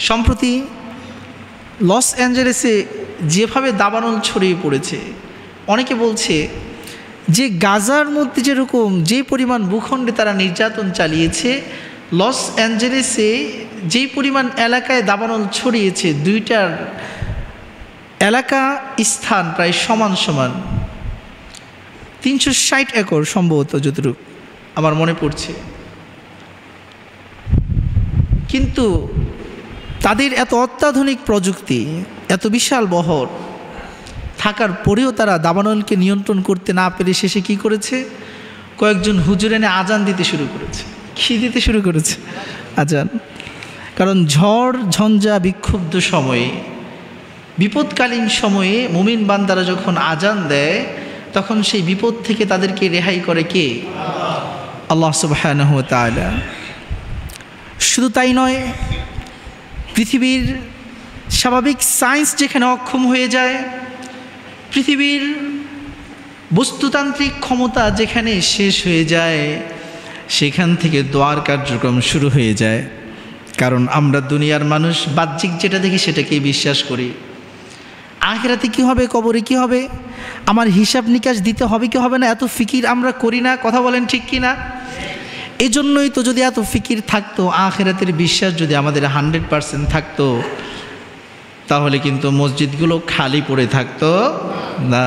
সম্প্রতি লস অ্যাঞ্জেলেসে যেভাবে দাবানল ছড়িয়ে পড়েছে, অনেকে বলছে যে গাজার মধ্যে যেরকম যে পরিমাণ ভূখণ্ডে তারা নির্যাতন চালিয়েছে, লস অ্যাঞ্জেলেসে যেই পরিমাণ এলাকায় দাবানল ছড়িয়েছে, দুইটার এলাকা স্থান প্রায় সমান সমান, 360 একর সম্ভবত, যতটুকু আমার মনে পড়ছে। কিন্তু তাদের এত অত্যাধুনিক প্রযুক্তি, এত বিশাল বহর থাকার পরেও তারা দাবানলকে নিয়ন্ত্রণ করতে না পেরে শেষে কি করেছে, কয়েকজন হুজুর এনে আজান দিতে শুরু করেছে। কি দিতে শুরু করেছে? আজান। কারণ ঝড় ঝঞ্ঝা বিক্ষুব্ধ সময়ে, বিপদকালীন সময়ে মুমিন বান্দারা যখন আজান দেয়, তখন সেই বিপদ থেকে তাদেরকে রেহাই করে কে? আল্লাহ সুবহানাহু ওয়া তাআলা। শুধু তাই নয়, পৃথিবীর স্বাভাবিক সায়েন্স যেখানে অক্ষম হয়ে যায়, পৃথিবীর বস্তুতান্ত্রিক ক্ষমতা যেখানে শেষ হয়ে যায়, সেখান থেকে দোয়ার কার্যক্রম শুরু হয়ে যায়। কারণ আমরা দুনিয়ার মানুষ বাহ্যিক যেটা দেখি সেটাকেই বিশ্বাস করি। আখিরাতে কি হবে, কবরে কি হবে, আমার হিসাব নিকাশ দিতে হবে কি হবে না, এত ফিকির আমরা করি না। কথা বলেন ঠিক কি না? এই জন্যই তো যদি এত ফিকির থাকতো, আখিরাতের বিশ্বাস যদি আমাদের 100% থাকতো, তাহলে কিন্তু মসজিদগুলো খালি পড়ে থাকতো না।